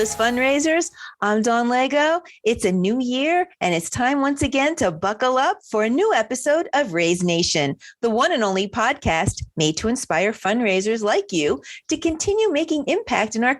Fearless Fundraisers. I'm Dawn Lego. It's a new year, and it's time once again to buckle up for a new episode of Raise Nation, the one and only podcast made to inspire fundraisers like you to continue making impact in our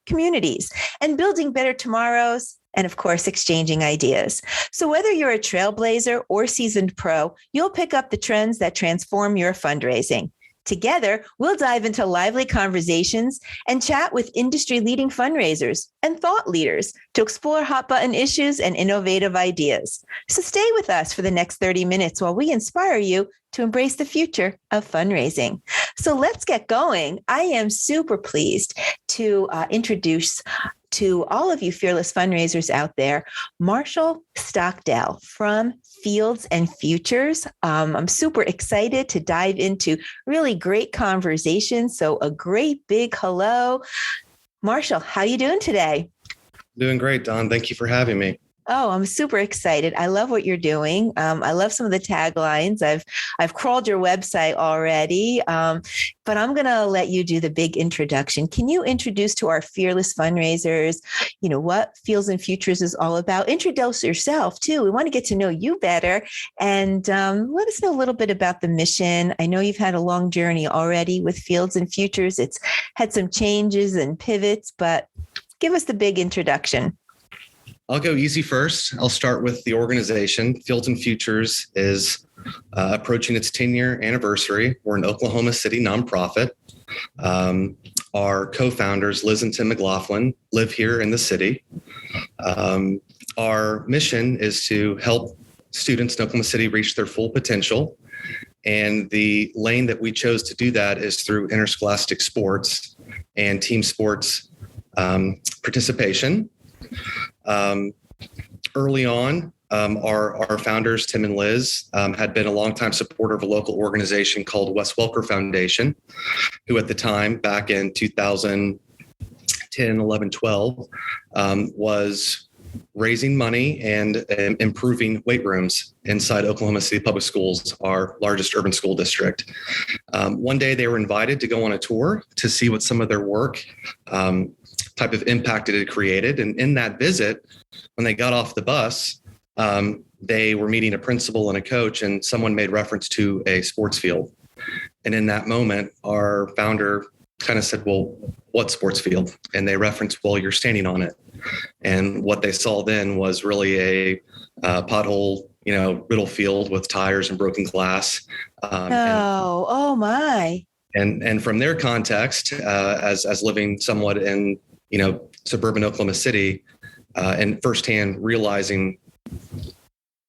communities and building better tomorrows, and of course, exchanging ideas. So whether you're a trailblazer or seasoned pro, you'll pick up the trends that transform your fundraising. Together, we'll dive into lively conversations and chat with industry-leading fundraisers and thought leaders to explore hot-button issues and innovative ideas. So stay with us for the next 30 minutes while we inspire you to embrace the future of fundraising. So let's get going. I am super pleased to introduce to all of you fearless fundraisers out there, Marshall Stockdell from Fields and Futures. I'm super excited to dive into really great conversations. So a great big hello. Marshall, how you doing today? Doing great, Don. Thank you for having me. Oh, I'm super excited. I love what you're doing. I love some of the taglines. I've crawled your website already, but I'm going to let you do the big introduction. Can you introduce to our fearless fundraisers, what Fields and Futures is all about? Introduce yourself too. We want to get to know you better and let us know a little bit about the mission. I know you've had a long journey already with Fields and Futures. It's had some changes and pivots, but give us the big introduction. I'll go easy first. I'll start with the organization. Fields and Futures is approaching its 10-year anniversary. We're an Oklahoma City nonprofit. Our co-founders, Liz and Tim McLaughlin, live here in the city. Our mission is to help students in Oklahoma City reach their full potential. And the lane that we chose to do that is through interscholastic sports and team sports participation. Early on, our founders, Tim and Liz, had been a longtime supporter of a local organization called Wes Welker Foundation, who at the time, back in 2010, 11, 12, was raising money and improving weight rooms inside Oklahoma City Public Schools, our largest urban school district. One day they were invited to go on a tour to see what some of their work type of impact it had created. And in that visit, when they got off the bus, they were meeting a principal and a coach, and someone made reference to a sports field. And in that moment, our founder kind of said, well, what sports field? And they referenced, well, you're standing on it. And what they saw then was really a pothole, riddle field with tires and broken glass. Oh my. And from their context, as living somewhat in, suburban Oklahoma City, and firsthand realizing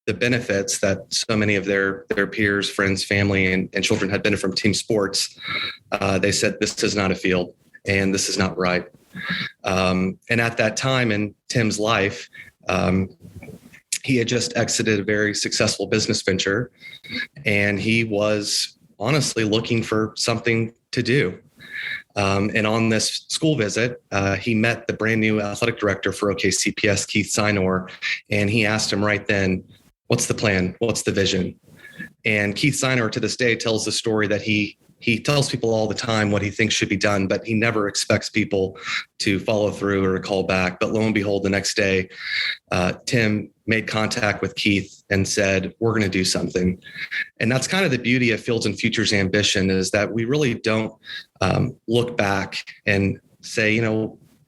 the benefits that so many of their peers, friends, family, and children had benefited from team sports, they said, this is not a field and this is not right. And at that time in Tim's life, he had just exited a very successful business venture, and he was honestly looking for something to do. And on this school visit, he met the brand new athletic director for OKCPS, Keith Sinor, and he asked him right then, what's the plan? What's the vision? And Keith Sinor to this day tells the story that he tells people all the time what he thinks should be done, but he never expects people to follow through or call back. But lo and behold, the next day, Tim made contact with Keith and said, we're going to do something. And that's kind of the beauty of Fields and Futures ambition, is that we really don't look back and say,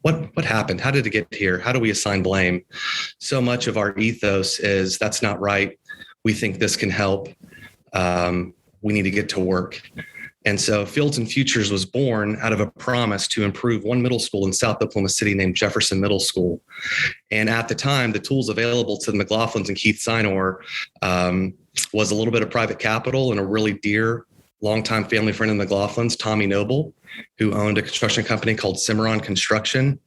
what happened? How did it get here? How do we assign blame? So much of our ethos is that's not right. We think this can help. We need to get to work. And so Fields and Futures was born out of a promise to improve one middle school in South Oklahoma City named Jefferson Middle School. And at the time, the tools available to the McLaughlins and Keith Sinor was a little bit of private capital and a really dear longtime family friend of the McLaughlins, Tommy Noble, who owned a construction company called Cimarron Construction.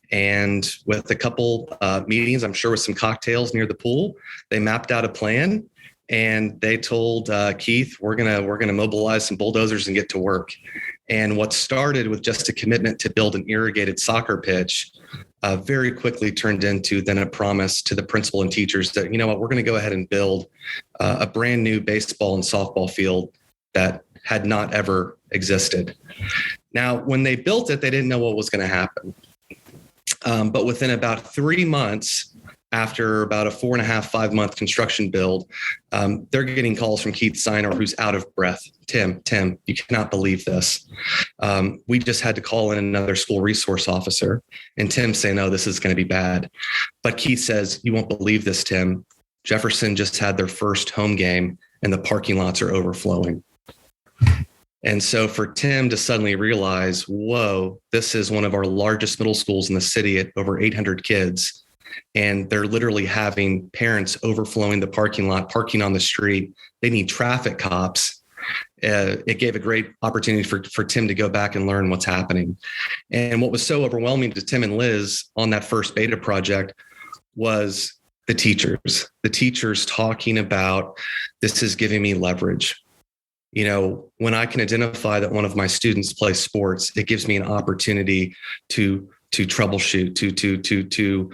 And with a couple meetings, I'm sure with some cocktails near the pool, they mapped out a plan. And they told Keith, we're gonna mobilize some bulldozers and get to work. And what started with just a commitment to build an irrigated soccer pitch very quickly turned into then a promise to the principal and teachers that, we're going to go ahead and build a brand new baseball and softball field that had not ever existed. Now, when they built it, they didn't know what was going to happen. But within about 3 months, after about a 4.5 month construction build, they're getting calls from Keith Steiner, who's out of breath. Tim, you cannot believe this. We just had to call in another school resource officer, and Tim saying, no, this is going to be bad. But Keith says, you won't believe this, Tim. Jefferson just had their first home game and the parking lots are overflowing. And so for Tim to suddenly realize, whoa, this is one of our largest middle schools in the city at over 800 kids. And they're literally having parents overflowing the parking lot, parking on the street. They need traffic cops. It gave a great opportunity for Tim to go back and learn what's happening. And what was so overwhelming to Tim and Liz on that first beta project was the teachers talking about, this is giving me leverage. You know, when I can identify that one of my students plays sports, it gives me an opportunity to troubleshoot, to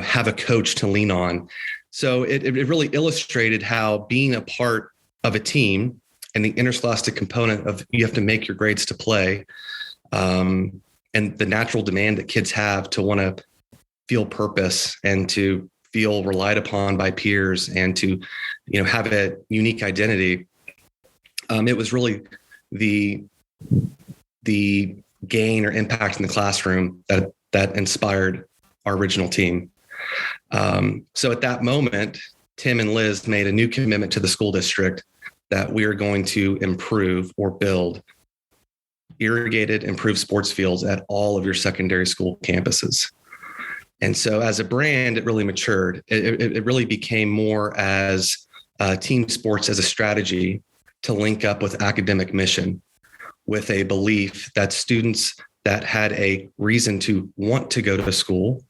have a coach to lean on. So it really illustrated how being a part of a team and the interscholastic component of you have to make your grades to play, and the natural demand that kids have to want to feel purpose and to feel relied upon by peers and to, have a unique identity. It was really the gain or impact in the classroom that inspired our original team. So at that moment, Tim and Liz made a new commitment to the school district that we are going to improve or build irrigated, improved sports fields at all of your secondary school campuses. And so as a brand, it really matured. It really became more as team sports as a strategy to link up with academic mission, with a belief that students that had a reason to want to go to school,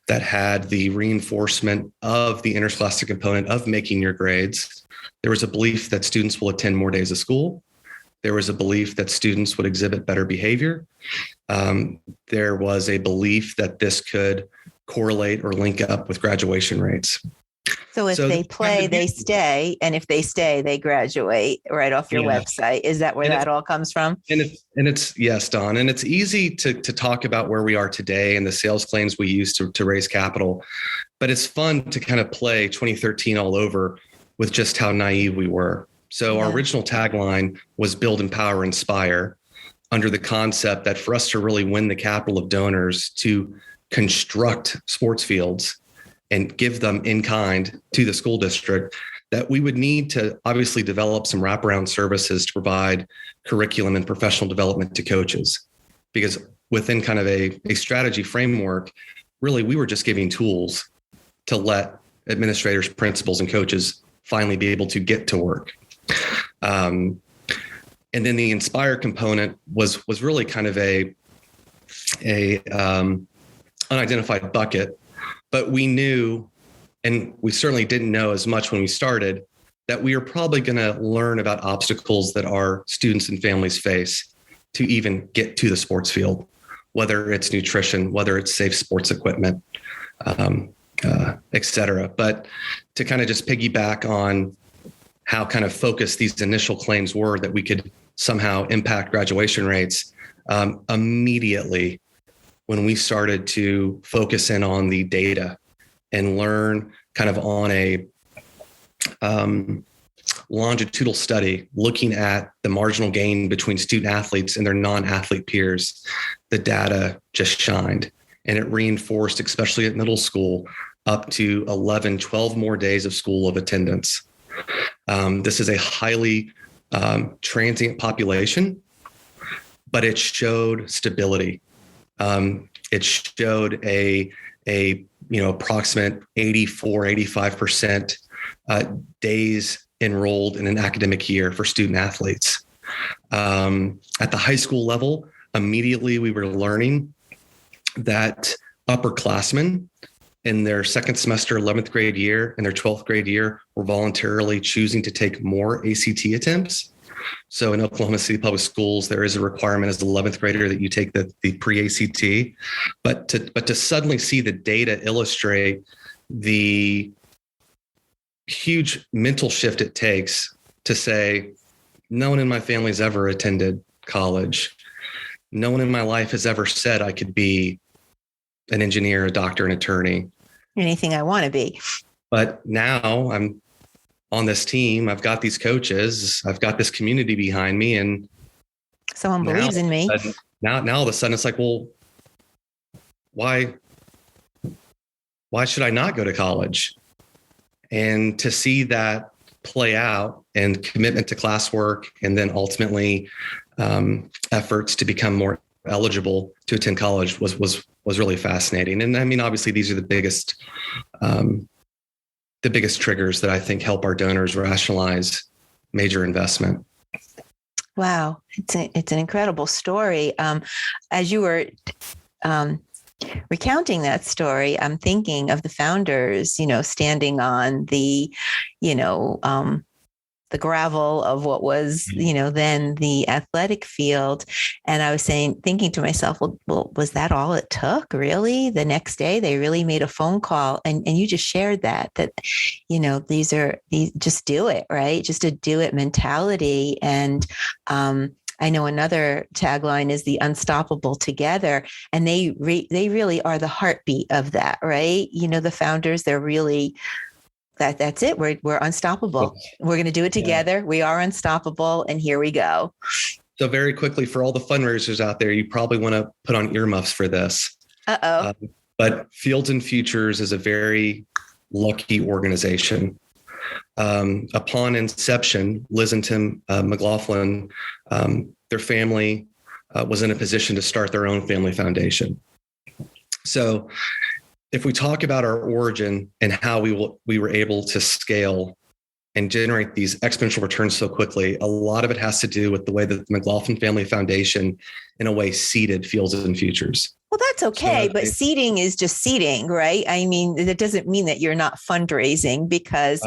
that had the reinforcement of the interscholastic component of making your grades. There was a belief that students will attend more days of school. There was a belief that students would exhibit better behavior. There was a belief that this could correlate or link up with graduation rates. So if they play, they stay. And if they stay, they graduate right off your website. Is that where that all comes from? And it's yes, Dawn. And it's easy to talk about where we are today and the sales claims we used to raise capital. But it's fun to kind of play 2013 all over with just how naive we were. So our original tagline was build, empower, inspire, under the concept that for us to really win the capital of donors to construct sports fields and give them in kind to the school district, that we would need to obviously develop some wraparound services to provide curriculum and professional development to coaches. Because within kind of a strategy framework, really, we were just giving tools to let administrators, principals, and coaches finally be able to get to work. And then the inspire component was really kind of a unidentified bucket. But we knew, and we certainly didn't know as much when we started, that we are probably going to learn about obstacles that our students and families face to even get to the sports field, whether it's nutrition, whether it's safe sports equipment, et cetera. But to kind of just piggyback on how kind of focused these initial claims were that we could somehow impact graduation rates, immediately when we started to focus in on the data and learn kind of on a longitudinal study, looking at the marginal gain between student athletes and their non-athlete peers, the data just shined. And it reinforced, especially at middle school, up to 11, 12 more days of school of attendance. This is a highly transient population, but it showed stability. It showed a approximate 85% days enrolled in an academic year for student athletes. At the high school level, immediately we were learning that upperclassmen in their second semester, 11th grade year, and their 12th grade year were voluntarily choosing to take more ACT attempts. So in Oklahoma City Public Schools, there is a requirement as an 11th grader that you take the pre-ACT. But to suddenly see the data illustrate the huge mental shift it takes to say, no one in my family's ever attended college. No one in my life has ever said I could be an engineer, a doctor, an attorney. Anything I want to be. But now I'm on this team. I've got these coaches. I've got this community behind me, and someone believes in me. Now all of a sudden it's like, well, why should I not go to college? And to see that play out and commitment to classwork, and then ultimately efforts to become more eligible to attend college was really fascinating. And I mean, obviously these are the biggest triggers that I think help our donors rationalize major investment. Wow. It's an incredible story. As you were recounting that story, I'm thinking of the founders, standing on the gravel of what was, then the athletic field. And I was thinking to myself, well, was that all it took? Really? The next day they really made a phone call, and you just shared that these just do it, right? Just a do it mentality. And, I know another tagline is the unstoppable together, and they really are the heartbeat of that, right? The founders, they're really that's it. We're unstoppable. We're going to do it together. Yeah. We are unstoppable, and here we go. So very quickly, for all the fundraisers out there, you probably want to put on earmuffs for this. But Fields and Futures is a very lucky organization. Upon inception, Liz and Tim McLaughlin, their family was in a position to start their own family foundation. So if we talk about our origin and how we were able to scale and generate these exponential returns so quickly, a lot of it has to do with the way that the McLaughlin Family Foundation, in a way, seeded Fields and Futures. Well, that's okay, but seeding is just seeding, right? I mean, that doesn't mean that you're not fundraising, because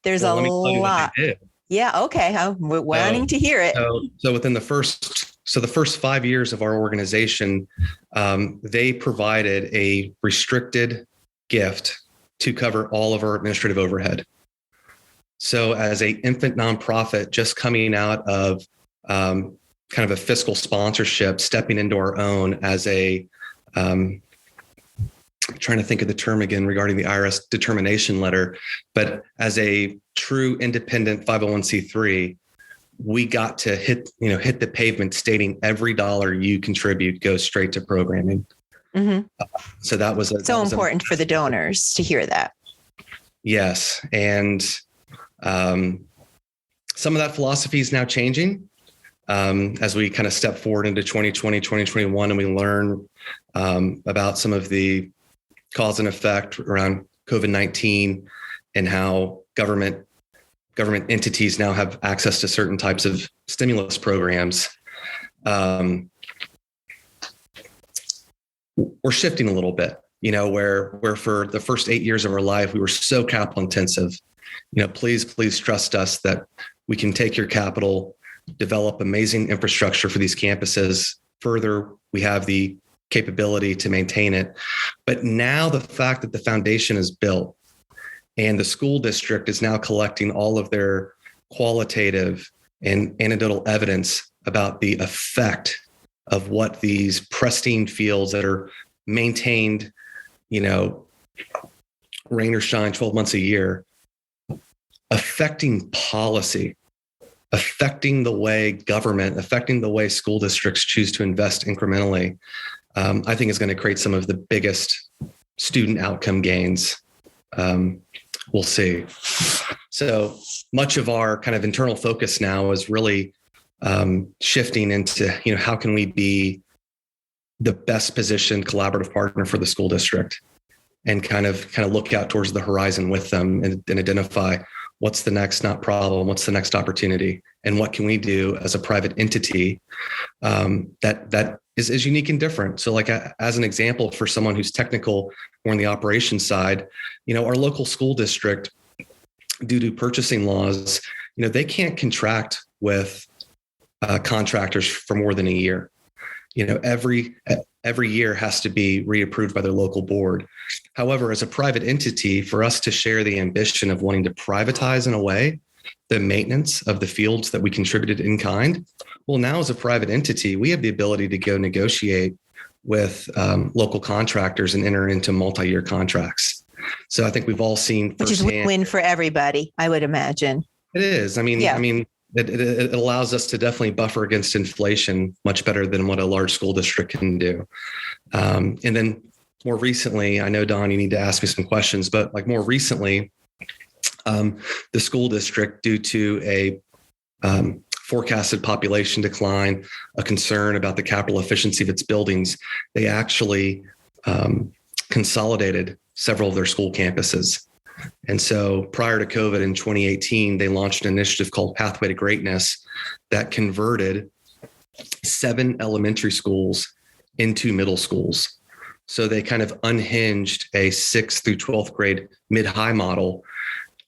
there's a lot. Yeah. Okay. I'm wanting to hear it. So within the first 5 years of our organization, they provided a restricted gift to cover all of our administrative overhead. So as a infant nonprofit, just coming out of kind of a fiscal sponsorship, stepping into our own as a trying to think of the term again regarding the IRS determination letter, but as a true independent 501c3, we got to hit the pavement stating every dollar you contribute goes straight to programming. Mm-hmm. So that was important for the donors to hear that. Yes. And some of that philosophy is now changing as we kind of step forward into 2020, 2021, and we learn about some of the cause and effect around COVID-19 and how government entities now have access to certain types of stimulus programs. We're shifting a little bit, where for the first 8 years of our life, we were so capital intensive. Please trust us that we can take your capital, develop amazing infrastructure for these campuses. Further, we have the capability to maintain it. But now the fact that the foundation is built and the school district is now collecting all of their qualitative and anecdotal evidence about the effect of what these pristine fields that are maintained, rain or shine 12 months a year, affecting policy, affecting the way government, affecting the way school districts choose to invest incrementally, I think is going to create some of the biggest student outcome gains. We'll see. So much of our kind of internal focus now is really shifting into, how can we be the best positioned collaborative partner for the school district, and kind of look out towards the horizon with them and identify what's the next not problem, what's the next opportunity, and what can we do as a private entity that is unique and different. So like as an example, for someone who's technical or on the operations side, our local school district, due to purchasing laws, they can't contract with contractors for more than a year. Every year has to be reapproved by their local board. However, as a private entity, for us to share the ambition of wanting to privatize in a way the maintenance of the fields that we contributed in kind, well, now as a private entity, we have the ability to go negotiate with local contractors and enter into multi-year contracts. So I think we've all seen which is win-win for everybody, I would imagine. It is. It allows us to definitely buffer against inflation much better than what a large school district can do. And then more recently, I know, Don, you need to ask me some questions, but like more recently, the school district, due to a forecasted population decline, a concern about the capital efficiency of its buildings, they actually consolidated several of their school campuses. And so prior to COVID in 2018, they launched an initiative called Pathway to Greatness that converted 7 elementary schools into middle schools. So they kind of unhinged a 6th through 12th grade mid-high model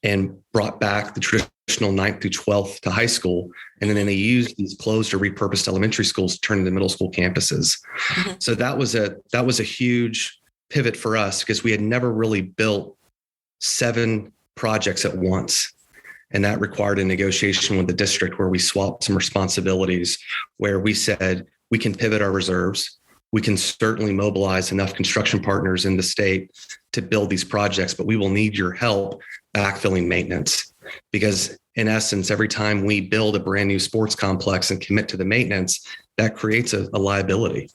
and brought back the traditional 9th through 12th to high school. And then they used these closed or repurposed elementary schools to turn into middle school campuses. Mm-hmm. So that was a huge pivot for us because we had never really built 7 projects at once. And that required a negotiation with the district where we swapped some responsibilities, where we said we can pivot our reserves. We can certainly mobilize enough construction partners in the state to build these projects, but we will need your help backfilling maintenance. Because in essence, every time we build a brand new sports complex and commit to the maintenance, that creates a liability.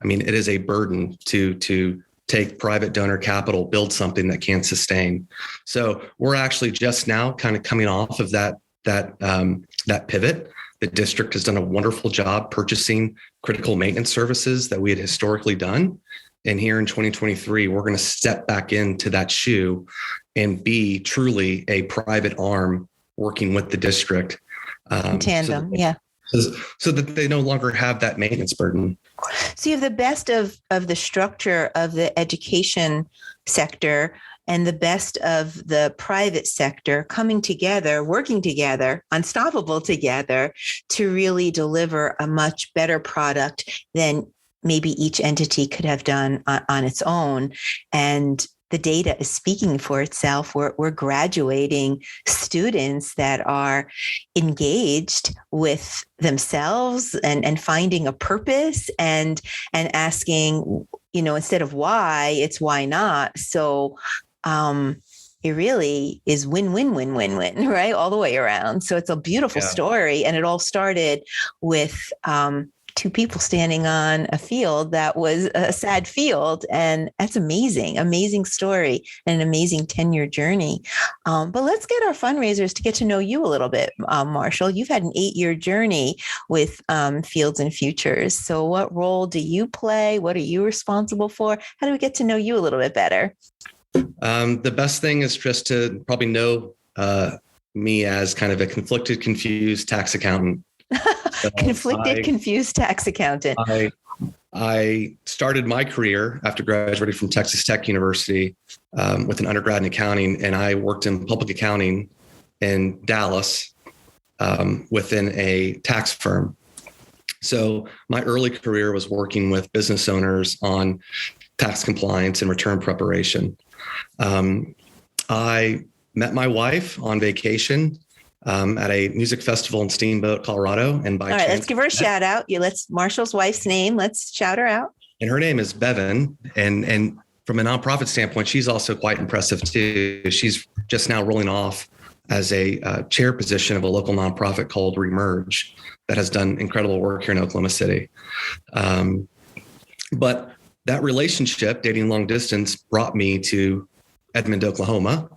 I mean, it is a burden to take private donor capital, build something that can't sustain. So we're actually just now kind of coming off of that pivot. The district has done a wonderful job purchasing critical maintenance services that we had historically done. And here in 2023, we're going to step back into that shoe and be truly a private arm working with the district. In tandem, so that they no longer have that maintenance burden. So you have the best of the structure of the education sector and the best of the private sector coming together, working together, unstoppable together to really deliver a much better product than maybe each entity could have done on its own. And the data is speaking for itself. We're graduating students that are engaged with themselves and finding a purpose and asking, instead of why, it's why not. So it really is win, win, win, win, win, right? All the way around. So it's a beautiful story. And it all started with 2 people standing on a field that was a sad field. And that's amazing story and an amazing 10-year journey. But let's get our fundraisers to get to know you a little bit, Marshall. You've had an 8-year journey with Fields and Futures. So what role do you play? What are you responsible for? How do we get to know you a little bit better? The best thing is just to probably know me as kind of a conflicted, confused tax accountant. Confused tax accountant. I started my career after graduating from Texas Tech University with an undergrad in accounting, and I worked in public accounting in Dallas within a tax firm. So my early career was working with business owners on tax compliance and return preparation. I met my wife on vacation at a music festival in Steamboat, Colorado. And by chance, let's give her a shout out. Let's Marshall's wife's name. Let's shout her out. And her name is Bevan. And from a nonprofit standpoint, she's also quite impressive too. She's just now rolling off as a chair position of a local nonprofit called Remerge that has done incredible work here in Oklahoma City. But that relationship, dating long distance, brought me to Edmond, Oklahoma,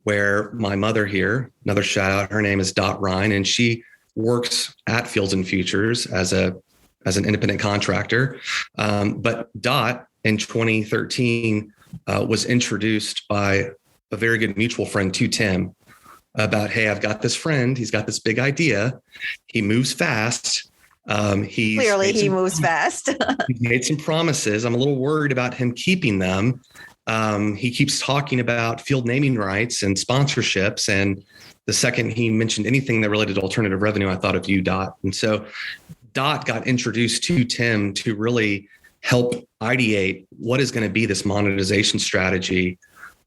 where my mother here, another shout out, her name is Dot Ryan, and she works at Fields and Futures as an independent contractor. But Dot in 2013 was introduced by a very good mutual friend to Tim about, hey, I've got this friend. He's got this big idea. He moves fast. He moves fast. He's made some promises. I'm a little worried about him keeping them. He keeps talking about field naming rights and sponsorships. And the second he mentioned anything that related to alternative revenue, I thought of you, Dot. And so Dot got introduced to Tim to really help ideate what is going to be this monetization strategy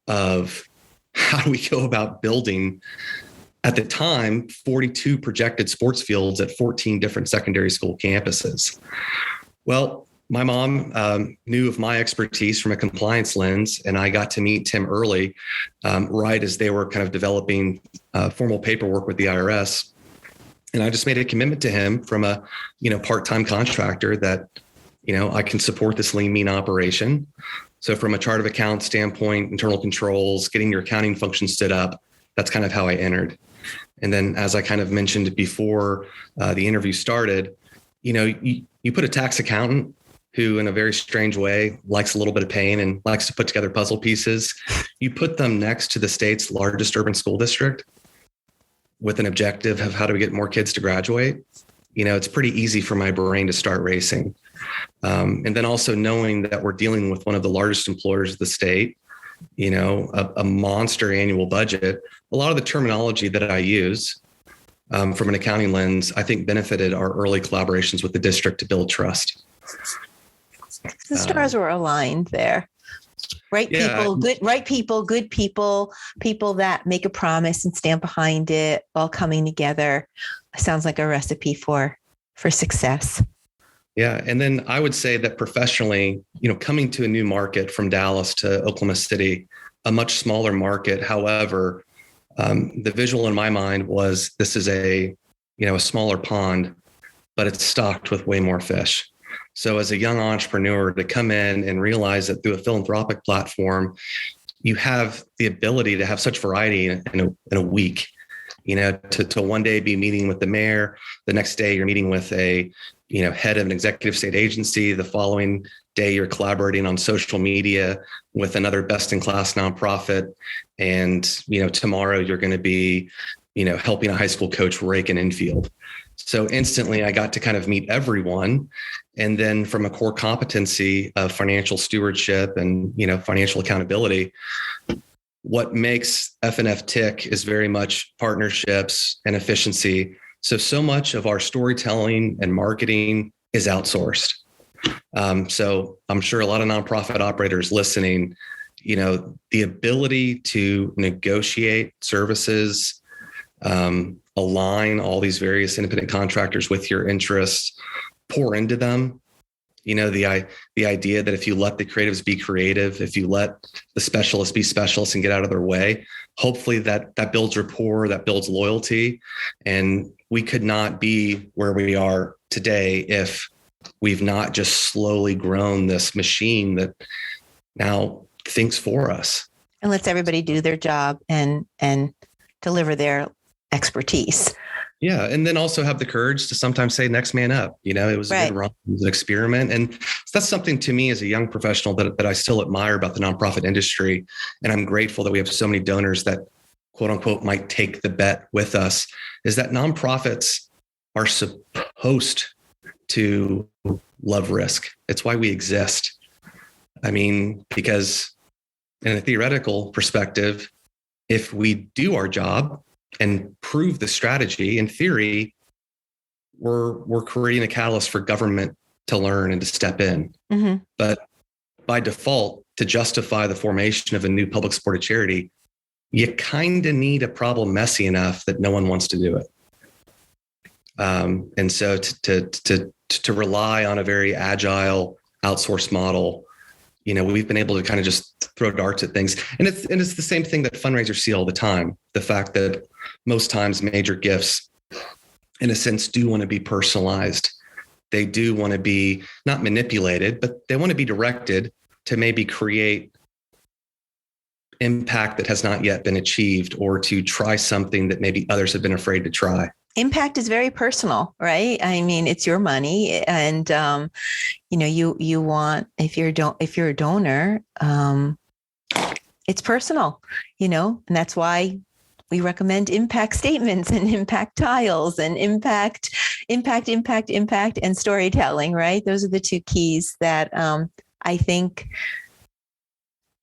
of how do we go about building, at the time, 42 projected sports fields at 14 different secondary school campuses. Well, My mom knew of my expertise from a compliance lens, and I got to meet Tim early, right as they were kind of developing formal paperwork with the IRS. And I just made a commitment to him from a, part-time contractor that, I can support this lean, mean operation. So from a chart of account standpoint, internal controls, getting your accounting function stood up, that's kind of how I entered. And then, as I kind of mentioned before the interview started, you put a tax accountant who, in a very strange way, likes a little bit of pain and likes to put together puzzle pieces. You put them next to the state's largest urban school district with an objective of how do we get more kids to graduate. It's pretty easy for my brain to start racing. And then also knowing that we're dealing with one of the largest employers of the state, a monster annual budget. A lot of the terminology that I use from an accounting lens, I think benefited our early collaborations with the district to build trust. The stars were aligned there. Right people, good people, people that make a promise and stand behind it, all coming together. Sounds like a recipe for success. Yeah. And then I would say that professionally, coming to a new market from Dallas to Oklahoma City, a much smaller market. However, the visual in my mind was this is a smaller pond, but it's stocked with way more fish. So as a young entrepreneur to come in and realize that through a philanthropic platform, you have the ability to have such variety in a week, to one day be meeting with the mayor, the next day you're meeting with a, head of an executive state agency. The following day you're collaborating on social media with another best in class nonprofit. And, tomorrow you're going to be, helping a high school coach rake an infield. So instantly I got to kind of meet everyone. And then from a core competency of financial stewardship and, financial accountability, what makes FNF tick is very much partnerships and efficiency. So much of our storytelling and marketing is outsourced. So I'm sure a lot of nonprofit operators listening, the ability to negotiate services, align all these various independent contractors with your interests, pour into them. The idea that if you let the creatives be creative, if you let the specialists be specialists and get out of their way, hopefully that builds rapport, that builds loyalty. And we could not be where we are today if we've not just slowly grown this machine that now thinks for us. And lets everybody do their job and deliver their expertise. Yeah. And then also have the courage to sometimes say next man up. It was a good run, it was an experiment. And that's something to me as a young professional that I still admire about the nonprofit industry. And I'm grateful that we have so many donors that quote unquote might take the bet with us, is that nonprofits are supposed to love risk. It's why we exist. Because in a theoretical perspective, if we do our job and prove the strategy, in theory, we're creating a catalyst for government to learn and to step in. Mm-hmm. But by default, to justify the formation of a new public supported charity, you kind of need a problem messy enough that no one wants to do it. And so to rely on a very agile outsource model, we've been able to kind of just throw darts at things. And it's the same thing that fundraisers see all the time. The fact that most times major gifts, in a sense, do want to be personalized. They do want to be not manipulated, but they want to be directed to maybe create impact that has not yet been achieved, or to try something that maybe others have been afraid to try. Impact is very personal, right? It's your money, and you want, if you're a donor, it's personal, and that's why we recommend impact statements and impact tiles and impact, and storytelling, right? Those are the two keys that I think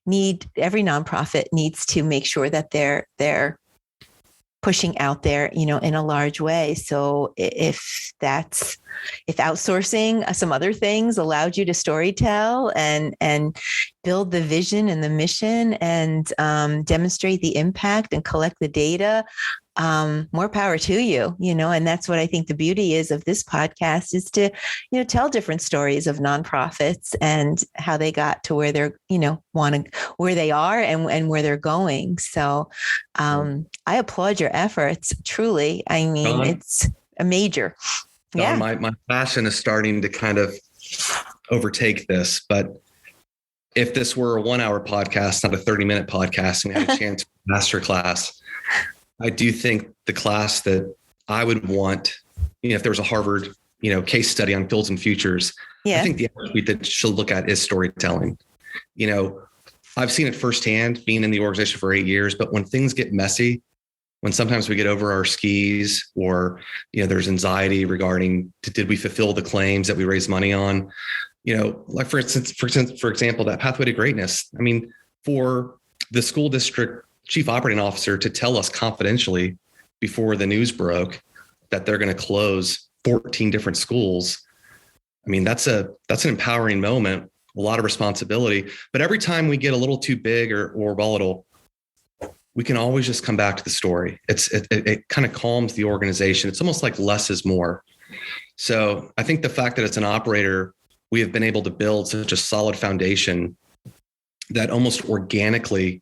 every nonprofit needs to make sure that they're pushing out there, in a large way. So if outsourcing some other things allowed you to storytell and build the vision and the mission and demonstrate the impact and collect the data, more power to you, and that's what I think the beauty is of this podcast is to, tell different stories of nonprofits and how they got to where they're, where they are and where they're going. So I applaud your efforts. Truly. I mean, Don, it's a major. Don, my passion is starting to kind of overtake this, but if this were a 1 hour podcast, not a 30-minute podcast, and we had a chance for masterclass, I do think the class that I would want, if there was a Harvard, case study on fields and futures, I think the attribute that she'll look at is storytelling. I've seen it firsthand being in the organization for 8 years, but when things get messy, when sometimes we get over our skis or, there's anxiety regarding, did we fulfill the claims that we raised money on? Like for example, that pathway to greatness. I mean, for the school district chief operating officer to tell us confidentially before the news broke that they're going to close 14 different schools. I mean, that's an empowering moment, a lot of responsibility, but every time we get a little too big or volatile, we can always just come back to the story. It kind of calms the organization. It's almost like less is more. So I think the fact that it's an operator, we have been able to build such a solid foundation that almost organically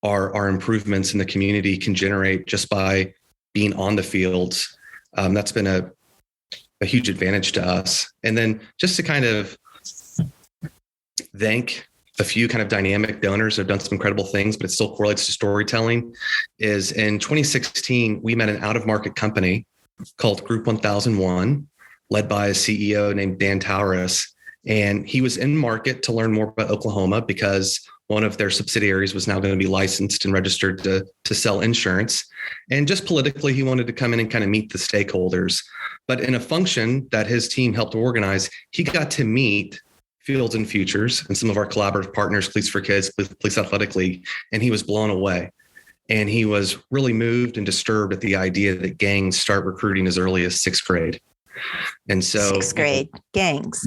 our improvements in the community can generate just by being on the fields. That's been a huge advantage to us. And then just to kind of thank a few kind of dynamic donors who have done some incredible things, but it still correlates to storytelling, is in 2016, we met an out-of-market company called Group 1001, led by a CEO named Dan Tauris. And he was in market to learn more about Oklahoma because one of their subsidiaries was now going to be licensed and registered to sell insurance. And just politically, he wanted to come in and kind of meet the stakeholders. But in a function that his team helped organize, he got to meet Fields and Futures and some of our collaborative partners, Police for Kids, Police Athletic League, and he was blown away. And he was really moved and disturbed at the idea that gangs start recruiting as early as sixth grade. And so sixth grade gangs.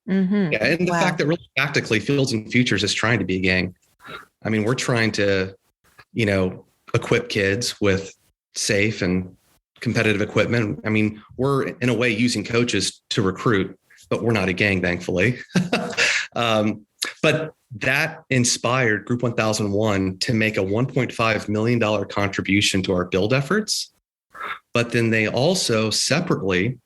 Mm-hmm. Yeah, and the fact that really practically Fields and Futures is trying to be a gang. I mean, we're trying to, equip kids with safe and competitive equipment. I mean, we're in a way using coaches to recruit, but we're not a gang, thankfully. But that inspired Group 1001 to make a $1.5 million contribution to our build efforts. But then they also separately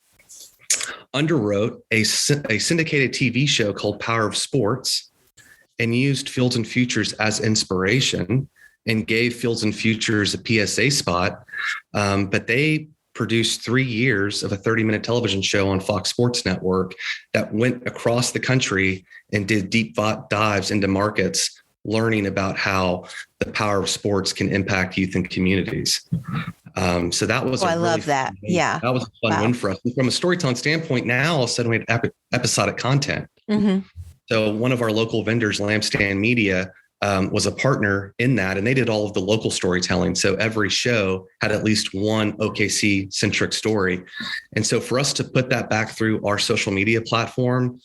underwrote a syndicated TV show called Power of Sports and used Fields and Futures as inspiration and gave Fields and Futures a PSA spot. But they produced 3 years of a 30-minute television show on Fox Sports Network that went across the country and did deep dives into markets, learning about how the power of sports can impact youth and communities. So that was, I love that. Yeah. That was a fun win for us. And from a storytelling standpoint, now all of a sudden we had episodic content. Mm-hmm. So one of our local vendors, Lampstand Media, was a partner in that, and they did all of the local storytelling. So every show had at least one OKC centric story. And so for us to put that back through our social media platform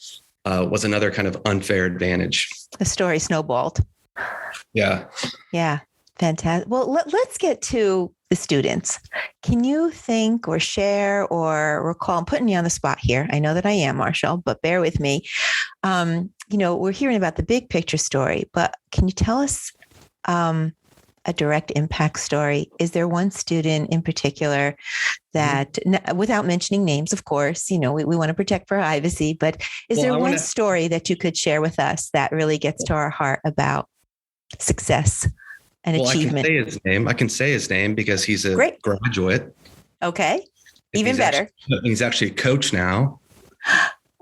was another kind of unfair advantage. The story snowballed. Yeah. Yeah. Fantastic. Well, let's get to the students. Can you think or share or recall? I'm putting you on the spot here. I know that I am, Marshall, but bear with me. We're hearing about the big picture story, but can you tell us a direct impact story? Is there one student in particular that, without mentioning names, of course, we want to protect privacy, but is there one story that you could share with us that really gets to our heart about success and achievement? I can say his name because he's a graduate. Okay. Even better. He's actually a coach now.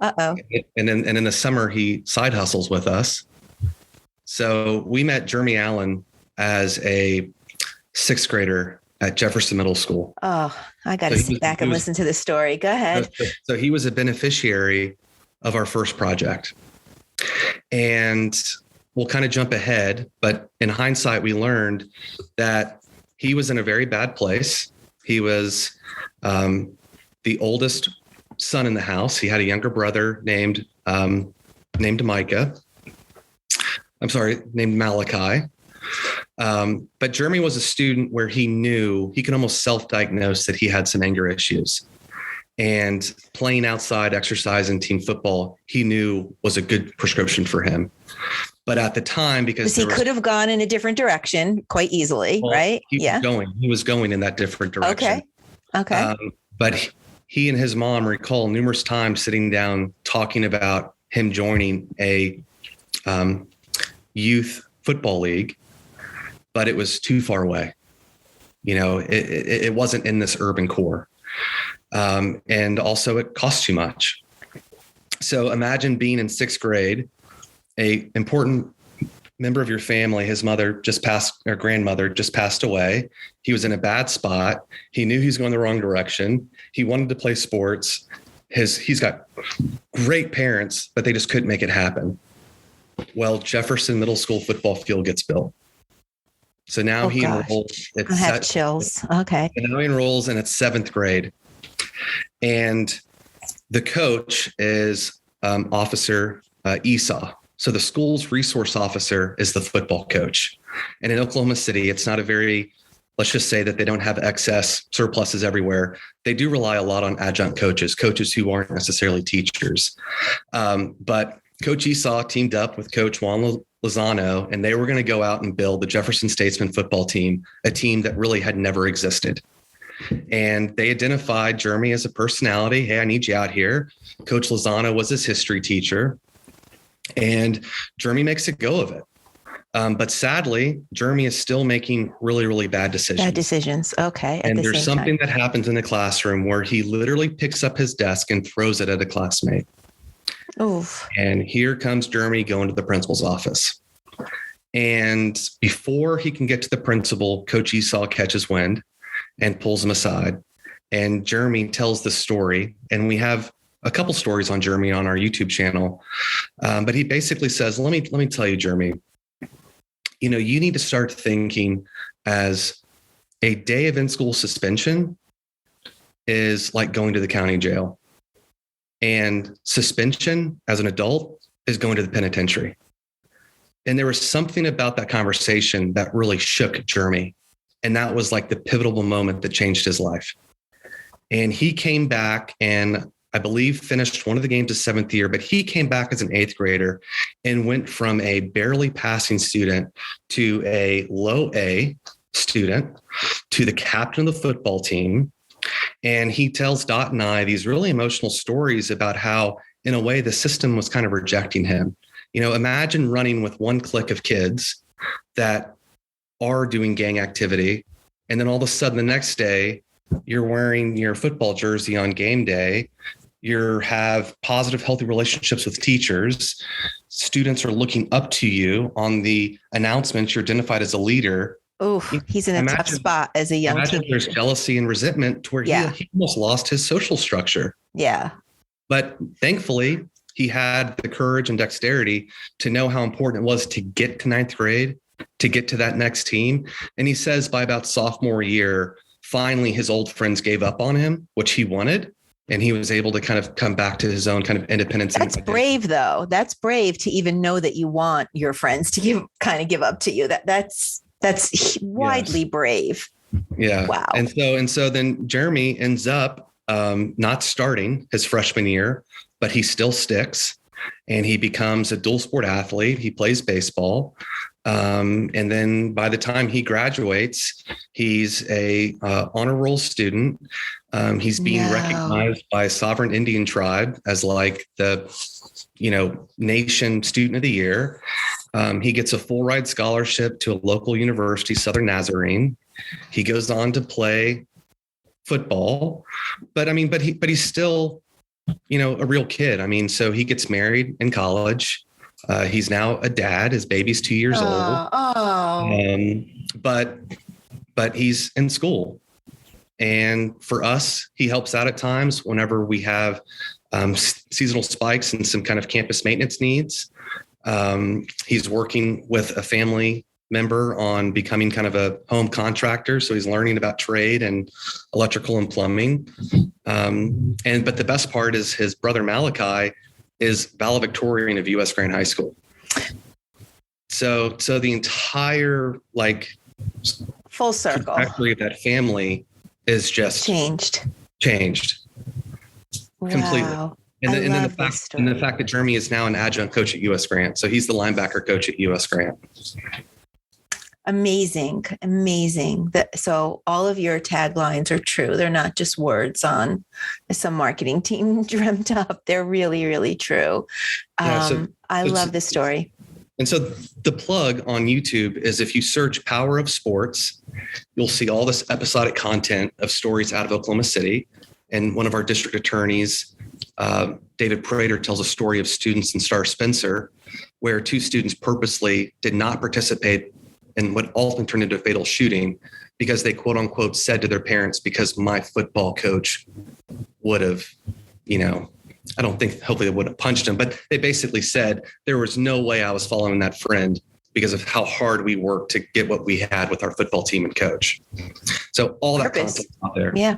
Uh-oh. And in the summer, he side hustles with us. So we met Jeremy Allen as a sixth grader at Jefferson Middle School. Oh, I got to sit back and listen to the story. Go ahead. So he was a beneficiary of our first project. And we'll kind of jump ahead, but in hindsight, we learned that he was in a very bad place. He was the oldest son in the house. He had a younger brother named Micah. I'm sorry, named Malachi. But Jeremy was a student where he knew he could almost self-diagnose that he had some anger issues. And playing outside, exercise, and team football, he knew was a good prescription for him. But at the time, because he could have gone in a different direction quite easily, right? He was going in that different direction. Okay. But he and his mom recall numerous times sitting down talking about him joining a youth football league, but it was too far away. It wasn't in this urban core. And also it costs too much. So imagine being in sixth grade, a important member of your family, his mother just passed, or grandmother just passed away. He was in a bad spot. He knew he was going the wrong direction. He wanted to play sports. He's got great parents, but they just couldn't make it happen. Well, Jefferson Middle School football field gets built. So now he enrolls. I have chills. Okay. And now he enrolls and it's seventh grade. And the coach is Officer Esau. So the school's resource officer is the football coach. And in Oklahoma City, it's not let's just say that they don't have excess surpluses everywhere. They do rely a lot on adjunct coaches who aren't necessarily teachers. But Coach Esau teamed up with Coach Juan Lozano, and they were going to go out and build the Jefferson Statesman football team, a team that really had never existed. And they identified Jeremy as a personality. Hey, I need you out here. Coach Lozano was his history teacher. And Jeremy makes a go of it. But sadly, Jeremy is still making really, really bad decisions. Okay. And there's something that happens in the classroom where he literally picks up his desk and throws it at a classmate. Oof. And here comes Jeremy going to the principal's office. And before he can get to the principal, Coach Esau catches wind and pulls him aside. And Jeremy tells the story. And we have a couple stories on Jeremy on our YouTube channel. But he basically says, let me tell you, Jeremy, you need to start thinking as a day of in-school suspension is like going to the county jail. And suspension as an adult is going to the penitentiary. And there was something about that conversation that really shook Jeremy. And that was like the pivotal moment that changed his life. And he came back and I believe finished one of the games his seventh year, but he came back as an eighth grader and went from a barely passing student to a low A student to the captain of the football team. And he tells Dot and I these really emotional stories about how, in a way, the system was kind of rejecting him. Imagine running with one clique of kids that are doing gang activity. And then all of a sudden the next day, you're wearing your football jersey on game day. You have positive, healthy relationships with teachers. Students are looking up to you on the announcements. You're identified as a leader. Oh, he's in a tough spot as a young teenager. There's jealousy and resentment to where he almost lost his social structure. Yeah. But thankfully, he had the courage and dexterity to know how important it was to get to ninth grade, to get to that next team. And he says by about sophomore year, finally, his old friends gave up on him, which he wanted. And he was able to kind of come back to his own kind of independence. That's brave, though. That's brave to even know that you want your friends to give up to you. That's widely brave. Yeah. Wow. And so then Jeremy ends up not starting his freshman year, but he still sticks and he becomes a dual sport athlete. He plays baseball. And then by the time he graduates, he's a honor roll student. He's being recognized by a sovereign Indian tribe as like the, nation student of the year. He gets a full ride scholarship to a local university, Southern Nazarene. He goes on to play football, but he's still, a real kid. So he gets married in college. He's now a dad. His baby's 2 years old. But he's in school. And for us, he helps out at times whenever we have seasonal spikes and some kind of campus maintenance needs. He's working with a family member on becoming kind of a home contractor. So he's learning about trade and electrical and plumbing. But the best part is his brother Malachi is valedictorian of U.S. Grant High School. So the entire full circle trajectory of that family is just changed completely. Wow. And I then the love this story. fact that Jeremy is now an adjunct coach at US Grant. So he's the linebacker coach at US Grant. Amazing. So all of your taglines are true. They're not just words on some marketing team dreamt up. They're really, really true. I love this story. And so the plug on YouTube is if you search Power of Sports, you'll see all this episodic content of stories out of Oklahoma City. And one of our district attorneys, David Prater, tells a story of students in Star Spencer, where two students purposely did not participate in what ultimately turned into a fatal shooting because they quote unquote said to their parents, because my football coach would have, I don't think, hopefully they would have punched him, but they basically said there was no way I was following that friend because of how hard we worked to get what we had with our football team and coach. So all that content out there. Yeah.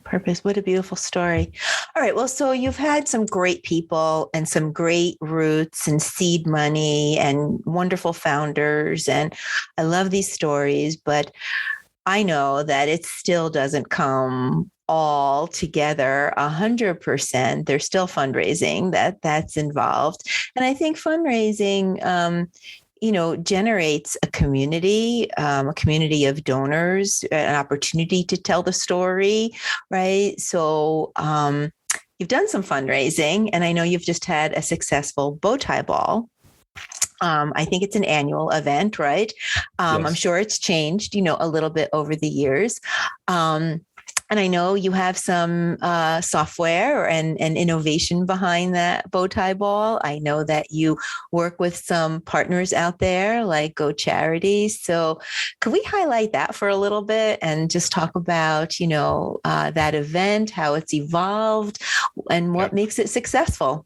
Purpose. What a beautiful story. All right. Well, so you've had some great people and some great roots and seed money and wonderful founders. And I love these stories, but I know that it still doesn't come all together 100%. There's still fundraising that's involved. And I think fundraising, generates a community of donors, an opportunity to tell the story, right? So you've done some fundraising, and I know you've just had a successful bow tie ball. I think it's an annual event, right? Yes. I'm sure it's changed, a little bit over the years. And I know you have some software and innovation behind that bow tie ball. I know that you work with some partners out there like Go Charities. So could we highlight that for a little bit and just talk about, that event, how it's evolved and what makes it successful?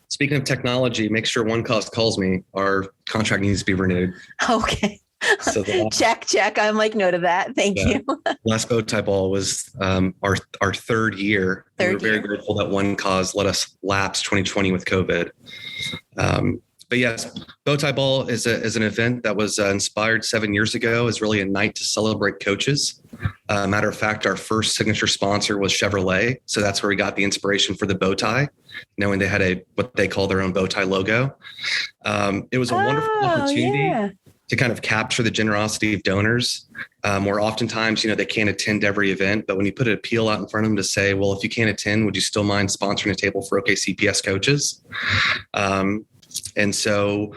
Speaking of technology, make sure One Cause calls me. Our contract needs to be renewed. Okay. So check. I'm note of that. Thank you. Last bow tie ball was our third year. We were very grateful that One Cause let us lapse 2020 with COVID. But yes, bow tie ball is an event that was inspired 7 years ago. Is really a night to celebrate coaches. Matter of fact, our first signature sponsor was Chevrolet, so that's where we got the inspiration for the bow tie. Knowing they had what they call their own bow tie logo. It was a wonderful opportunity to kind of capture the generosity of donors. Where oftentimes, they can't attend every event, but when you put an appeal out in front of them to say, well, if you can't attend, would you still mind sponsoring a table for OKCPS coaches? And so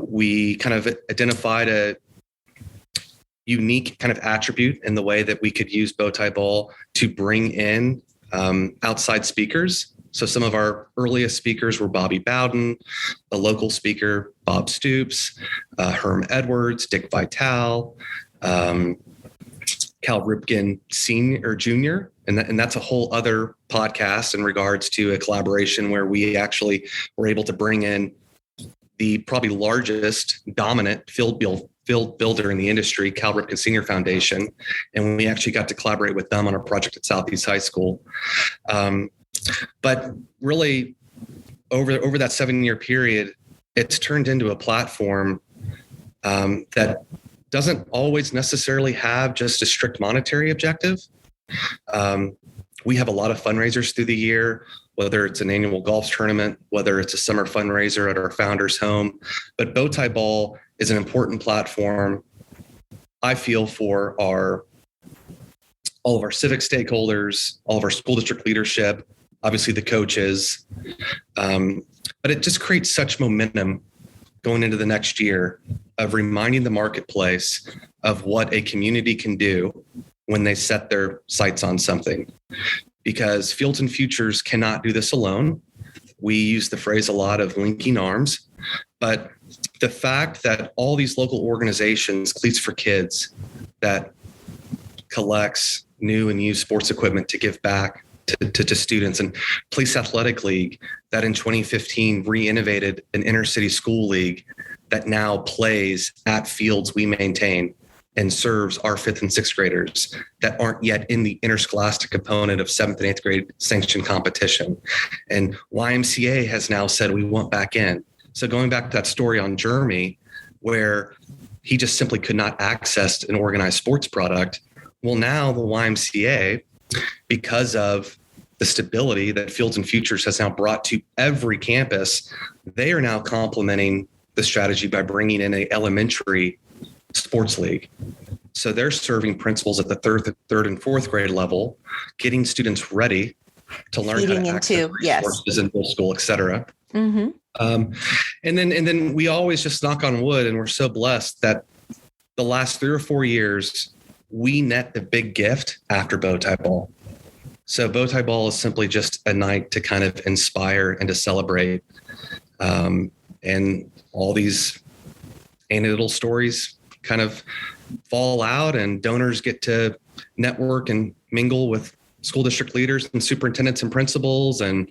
we kind of identified a unique kind of attribute in the way that we could use bow tie ball to bring in outside speakers. So some of our earliest speakers were Bobby Bowden, a local speaker, Bob Stoops, Herm Edwards, Dick Vitale, Cal Ripken Senior or Junior. And that's a whole other podcast in regards to a collaboration where we actually were able to bring in the probably largest dominant field builder in the industry, Cal Ripken Senior Foundation. And we actually got to collaborate with them on a project at Southeast High School. But really over that 7-year period, it's turned into a platform that doesn't always necessarily have just a strict monetary objective. We have a lot of fundraisers through the year, whether it's an annual golf tournament, whether it's a summer fundraiser at our founder's home. But bow tie ball is an important platform, I feel, for all of our civic stakeholders, all of our school district leadership, obviously the coaches. But it just creates such momentum going into the next year of reminding the marketplace of what a community can do when they set their sights on something. Because Fields and Futures cannot do this alone. We use the phrase a lot of linking arms, but the fact that all these local organizations, Cleats for Kids, that collects new and used sports equipment to give back to students, and Police Athletic League, that in 2015 re-innovated an inner city school league that now plays at fields we maintain and serves our 5th and 6th graders that aren't yet in the interscholastic component of 7th and 8th grade sanctioned competition. And YMCA has now said we want back in. So going back to that story on Jeremy, where he just simply could not access an organized sports product. Well, now the YMCA, because of the stability that Fields and Futures has now brought to every campus, they are now complementing the strategy by bringing in an elementary sports league. So they're serving principals at the third and fourth grade level, getting students ready to learn how to access resources in middle school, et cetera. Mm-hmm. And then we always just knock on wood, and we're so blessed that the last 3 or 4 years, we net the big gift after bow tie ball. So bow tie ball is simply just a night to kind of inspire and to celebrate. And all these anecdotal stories kind of fall out, and donors get to network and mingle with school district leaders and superintendents and principals. And,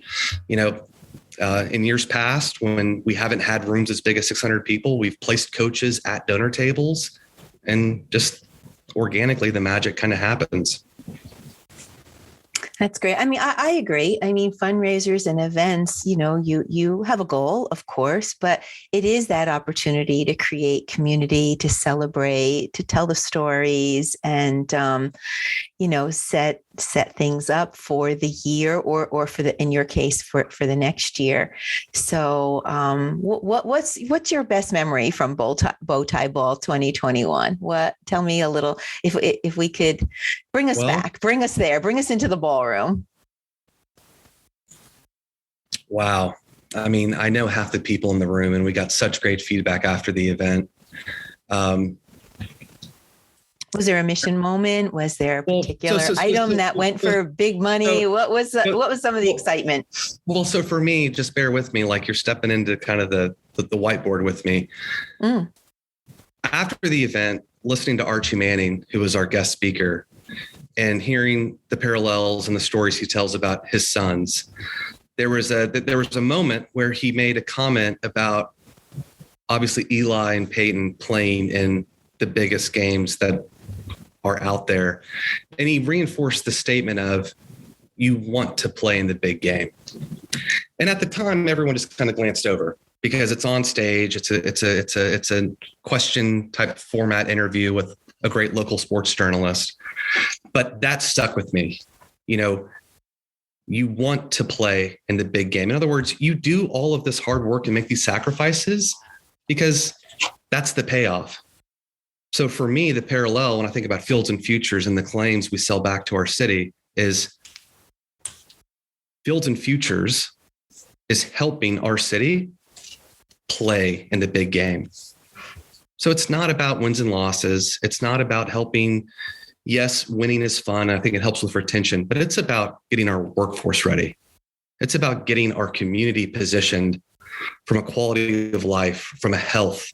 in years past, when we haven't had rooms as big as 600 people, we've placed coaches at donor tables, and just organically the magic kind of happens. That's great. I mean, I agree. I mean, fundraisers and events, you have a goal, of course, but it is that opportunity to create community, to celebrate, to tell the stories, and, set things up for the year or for in your case, for the next year. So what's your best memory from Bow Tie Ball 2021? Tell me a little, if we could bring us back, bring us there, bring us into the ballroom. Wow. I mean, I know half the people in the room, and we got such great feedback after the event. Was there a mission moment? Was there a particular item that went for big money? What was some of the excitement? Well, so for me, just bear with me, like you're stepping into kind of the whiteboard with me. After the event, listening to Archie Manning, who was our guest speaker, and hearing the parallels and the stories he tells about his sons, there was a moment where he made a comment about obviously Eli and Peyton playing in the biggest games that are out there. And he reinforced the statement of, you want to play in the big game. And at the time, everyone just kind of glanced over because it's on stage. It's a question type format interview with a great local sports journalist. But that stuck with me. You want to play in the big game. In other words, you do all of this hard work and make these sacrifices because that's the payoff. So for me, the parallel, when I think about Fields and Futures and the claims we sell back to our city, is Fields and Futures is helping our city play in the big game. So it's not about wins and losses. It's not about helping. Yes, winning is fun. I think it helps with retention, but it's about getting our workforce ready. It's about getting our community positioned from a quality of life, from a health,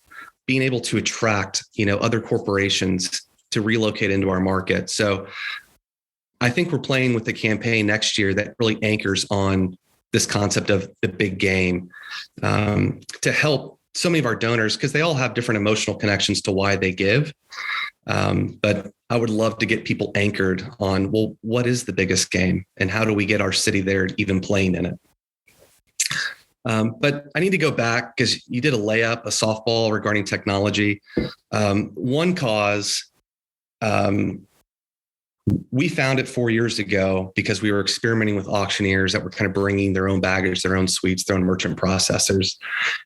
being able to attract, other corporations to relocate into our market. So I think we're playing with the campaign next year that really anchors on this concept of the big game, to help so many of our donors, because they all have different emotional connections to why they give. But I would love to get people anchored on, well, what is the biggest game and how do we get our city there even playing in it? But I need to go back because you did a layup, a softball regarding technology. One cause, we found it 4 years ago because we were experimenting with auctioneers that were kind of bringing their own baggage, their own suites, their own merchant processors.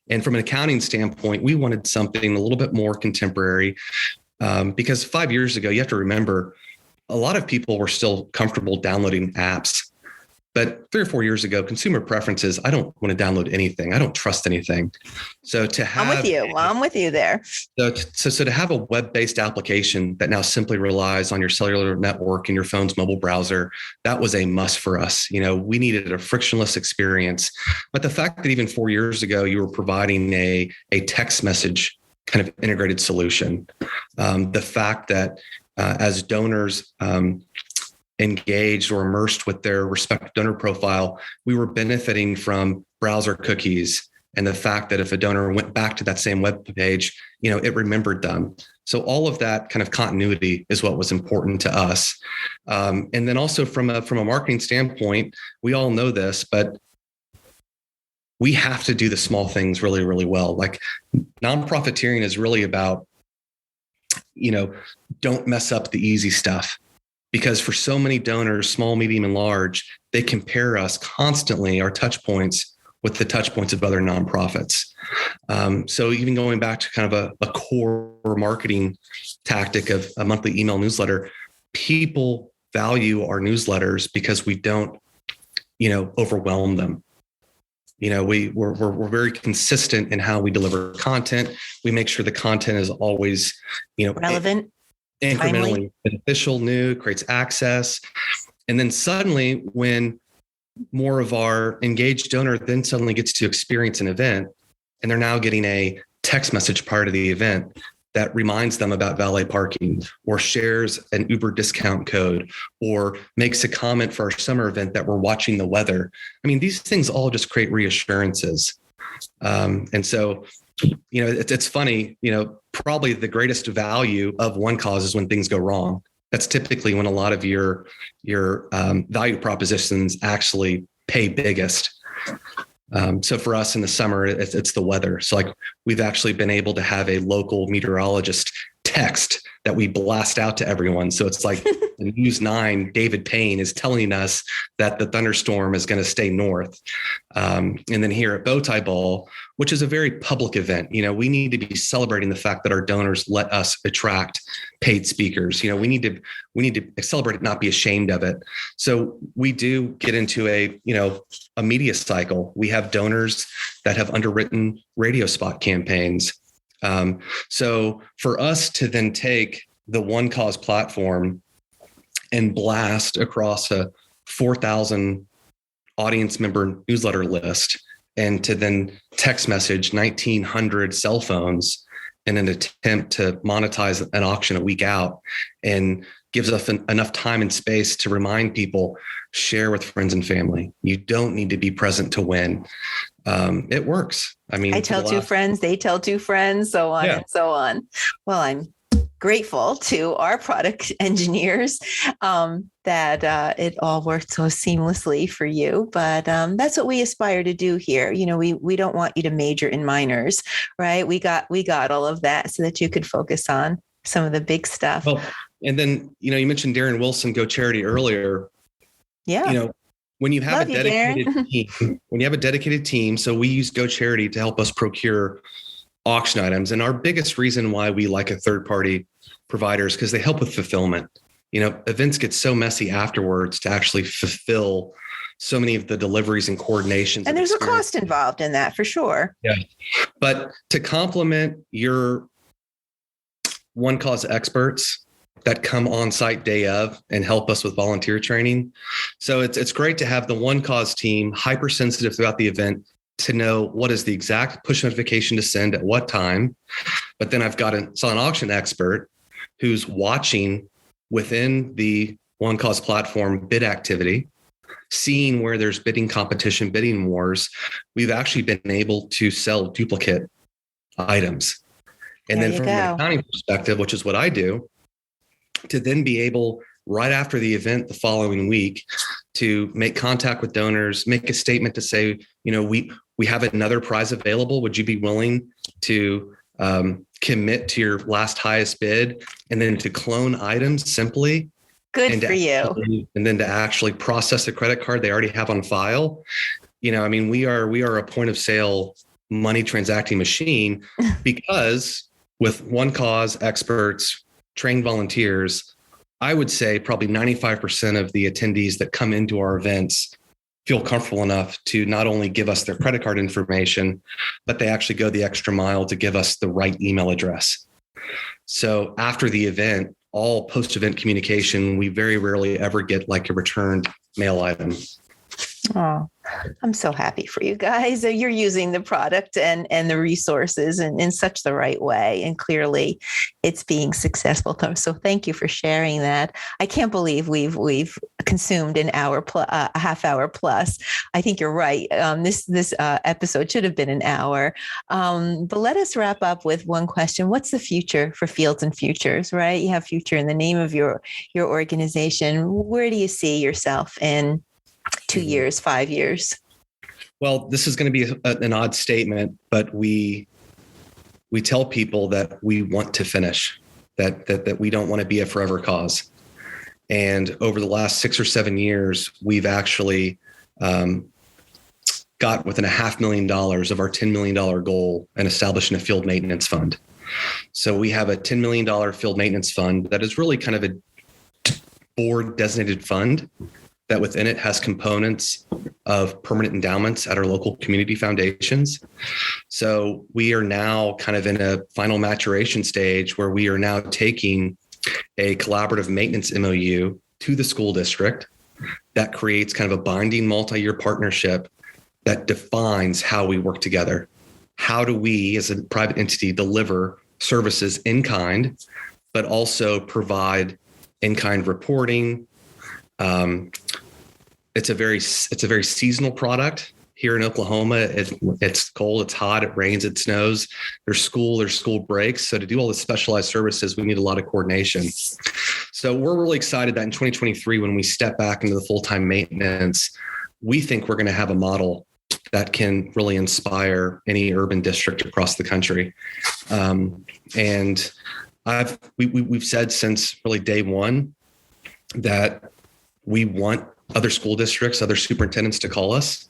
And from an accounting standpoint, we wanted something a little bit more contemporary, because 5 years ago, you have to remember, a lot of people were still comfortable downloading apps. But 3 or 4 years ago, consumer preferences, I don't want to download anything. I don't trust anything. So to have, I'm with you there. So to have a web-based application that now simply relies on your cellular network and your phone's mobile browser, that was a must for us. We needed a frictionless experience. But the fact that even 4 years ago, you were providing a text message kind of integrated solution, the fact that as donors engaged or immersed with their respective donor profile, we were benefiting from browser cookies and the fact that if a donor went back to that same web page, it remembered them. So all of that kind of continuity is what was important to us. And then also from a marketing standpoint, we all know this, but we have to do the small things really, really well. Like nonprofiteering is really about, don't mess up the easy stuff. Because for so many donors, small, medium, and large, they compare us constantly, our touch points, with the touch points of other nonprofits. So even going back to kind of a core marketing tactic of a monthly email newsletter, people value our newsletters because we don't, overwhelm them. We're very consistent in how we deliver content. We make sure the content is always, relevant, incrementally timely, beneficial, new, creates access. And then suddenly when more of our engaged donor then suddenly gets to experience an event, and they're now getting a text message prior to the event that reminds them about valet parking, or shares an Uber discount code, or makes a comment for our summer event that we're watching the weather. I mean, these things all just create reassurances. And so, it's funny, probably the greatest value of one cause is when things go wrong. That's typically when a lot of your value propositions actually pay biggest. So for us in the summer, it's the weather. So like we've actually been able to have a local meteorologist text that we blast out to everyone. So it's like the News 9, David Payne is telling us that the thunderstorm is going to stay north. And then here at Bowtie Ball, which is a very public event, we need to be celebrating the fact that our donors let us attract paid speakers. We need to celebrate it, not be ashamed of it. So we do get into a media cycle. We have donors that have underwritten radio spot campaigns. So for us to then take the One Cause platform and blast across a 4,000 audience member newsletter list, and to then text message 1,900 cell phones in an attempt to monetize an auction a week out, and gives us enough time and space to remind people, share with friends and family. You don't need to be present to win. It works. I mean, I tell two friends, they tell two friends, so on and so on. Well, I'm grateful to our product engineers that it all worked so seamlessly for you. But that's what we aspire to do here. We don't want you to major in minors, right? We got all of that so that you could focus on some of the big stuff. Well, and then, you mentioned Darren Wilson, Go Charity earlier. Yeah. When you have a dedicated team, so we use Go Charity to help us procure auction items. And our biggest reason why we like a third-party provider is because they help with fulfillment. Events get so messy afterwards to actually fulfill so many of the deliveries and coordinations. And there's a cost involved in that for sure. Yeah. But to complement your One Cause experts that come on site day of and help us with volunteer training. So it's great to have the One Cause team hypersensitive throughout the event to know what is the exact push notification to send at what time. But then I've got an auction expert who's watching within the One Cause platform bid activity, seeing where there's bidding competition, bidding wars. We've actually been able to sell duplicate items. And then from an accounting perspective, which is what I do, to then be able right after the event the following week to make contact with donors, make a statement to say, we have another prize available. Would you be willing to commit to your last highest bid, and then to clone items simply? Good for you. And then to actually process the credit card they already have on file. We are a point of sale money transacting machine because with One Cause experts, trained volunteers, I would say probably 95% of the attendees that come into our events feel comfortable enough to not only give us their credit card information, but they actually go the extra mile to give us the right email address. So after the event, all post-event communication, we very rarely ever get like a returned mail item. Oh, I'm so happy for you guys. You're using the product and the resources in such the right way. And clearly it's being successful. So thank you for sharing that. I can't believe we've consumed an hour a half hour plus. I think you're right. This episode should have been an hour. But let us wrap up with one question. What's the future for Fields and Futures, right? You have future in the name of your organization. Where do you see yourself in 2 years, 5 years? Well, this is going to be an odd statement, but we tell people that we want to finish, that we don't want to be a forever cause. And over the last 6 or 7 years, we've actually got within $500,000 of our $10 million goal and establishing a field maintenance fund. So we have a $10 million field maintenance fund that is really kind of a board designated fund that within it has components of permanent endowments at our local community foundations. So we are now kind of in a final maturation stage where we are now taking a collaborative maintenance MOU to the school district that creates kind of a binding multi-year partnership that defines how we work together. How do we as a private entity deliver services in kind, but also provide in-kind reporting? It's a very seasonal product here in Oklahoma. It's cold, it's hot, it rains, it snows. There's school breaks. So to do all the specialized services, we need a lot of coordination. So we're really excited that in 2023, when we step back into the full-time maintenance, we think we're going to have a model that can really inspire any urban district across the country. And we've said since really day one that we want other school districts, other superintendents to call us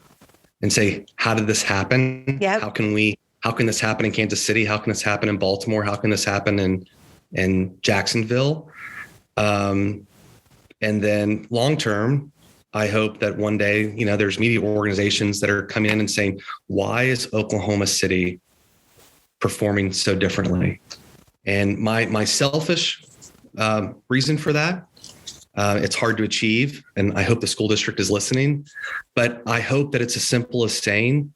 and say, how did this happen? Yep. How can this happen in Kansas City? How can this happen in Baltimore? How can this happen in Jacksonville? And then long-term, I hope that one day, there's media organizations that are coming in and saying, why is Oklahoma City performing so differently? And my selfish reason for that, it's hard to achieve, and I hope the school district is listening, but I hope that it's as simple as saying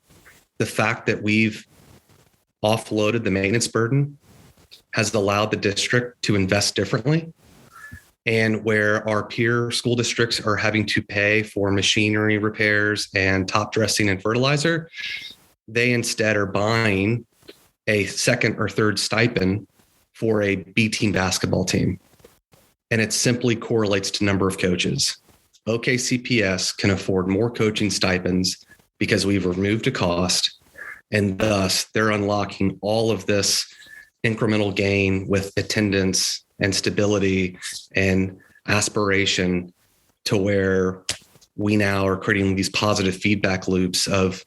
the fact that we've offloaded the maintenance burden has allowed the district to invest differently. And where our peer school districts are having to pay for machinery repairs and top dressing and fertilizer, they instead are buying a second or third stipend for a B team basketball team. And it simply correlates to number of coaches. OKCPS can afford more coaching stipends because we've removed a cost, and thus they're unlocking all of this incremental gain with attendance and stability and aspiration, to where we now are creating these positive feedback loops of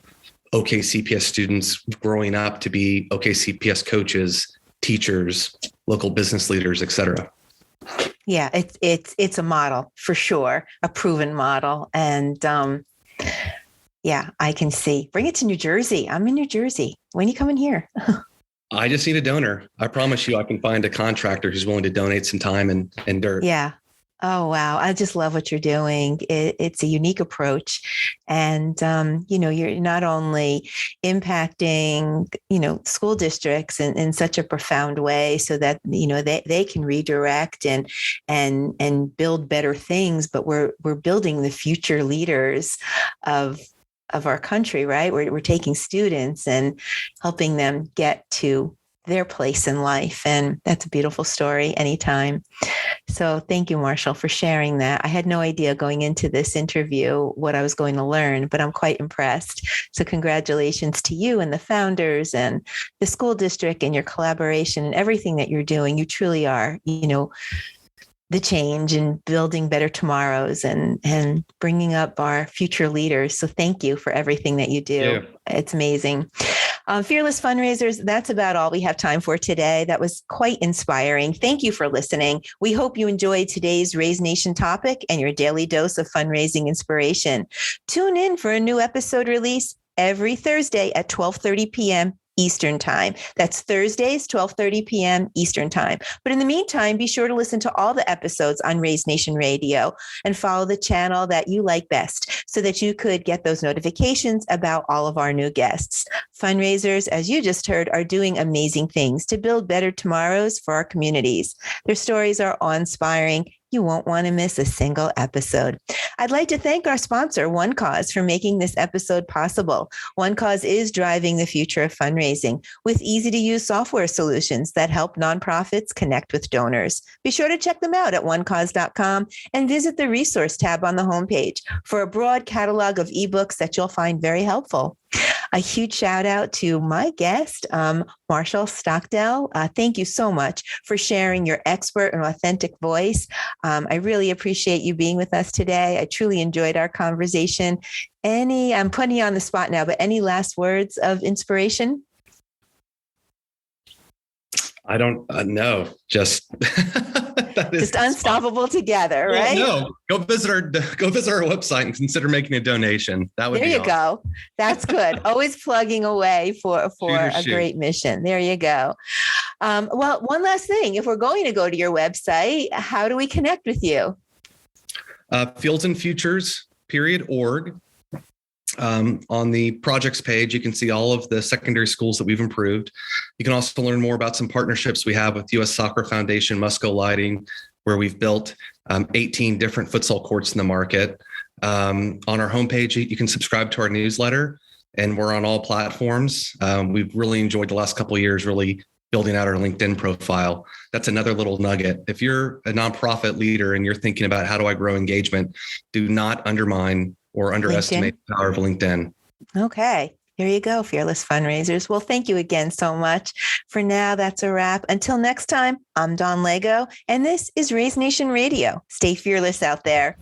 OKCPS students growing up to be OKCPS coaches, teachers, local business leaders, et cetera. Yeah, it's a model for sure, a proven model. And yeah, I can see. Bring it to New Jersey. I'm in New Jersey. When are you coming here? I just need a donor. I promise you I can find a contractor who's willing to donate some time and dirt. Yeah. Oh, wow. I just love what you're doing. It's a unique approach. And, you're not only impacting, school districts in such a profound way so that, they can redirect and build better things, but we're building the future leaders of our country, right? We're taking students and helping them get to their place in life. And that's a beautiful story anytime. So thank you, Marshall, for sharing that. I had no idea going into this interview what I was going to learn, but I'm quite impressed. So congratulations to you and the founders and the school district and your collaboration and everything that you're doing. You truly are, the change and building better tomorrows and bringing up our future leaders. So thank you for everything that you do. Yeah. It's amazing. Fearless Fundraisers, that's about all we have time for today. That was quite inspiring. Thank you for listening. We hope you enjoyed today's Raise Nation topic and your daily dose of fundraising inspiration. Tune in for a new episode release every Thursday at 12:30 p.m. Eastern Time. That's Thursdays, 12:30 p.m. Eastern Time. But in the meantime, be sure to listen to all the episodes on Raise Nation Radio and follow the channel that you like best so that you could get those notifications about all of our new guests. Fundraisers, as you just heard, are doing amazing things to build better tomorrows for our communities. Their stories are awe-inspiring. You won't want to miss a single episode. I'd like to thank our sponsor, One Cause, for making this episode possible. One Cause is driving the future of fundraising with easy-to-use software solutions that help nonprofits connect with donors. Be sure to check them out at onecause.com and visit the resource tab on the homepage for a broad catalog of ebooks that you'll find very helpful. A huge shout out to my guest, Marshall Stockdell. Thank you so much for sharing your expert and authentic voice. I really appreciate you being with us today. I truly enjoyed our conversation. I'm putting you on the spot now, but any last words of inspiration? I don't know. Just just unstoppable together, right? No, go visit our website and consider making a donation. That would there be you awesome. Go. That's good. Always plugging away for a great mission. There you go. Well, one last thing. If we're going to go to your website, how do we connect with you? fieldsandfutures.org. On the projects page, you can see all of the secondary schools that we've improved. You can also learn more about some partnerships we have with U.S. Soccer Foundation, Musco Lighting, where we've built 18 different futsal courts in the market. On our homepage, you can subscribe to our newsletter, and we're on all platforms. We've really enjoyed the last couple of years, really building out our LinkedIn profile. That's another little nugget. If you're a nonprofit leader and you're thinking about how do I grow engagement, do not undermine or underestimate the power of LinkedIn. Okay. Here you go, fearless fundraisers. Well, thank you again so much. For now, that's a wrap. Until next time, I'm Dawn Lego, and this is Raise Nation Radio. Stay fearless out there.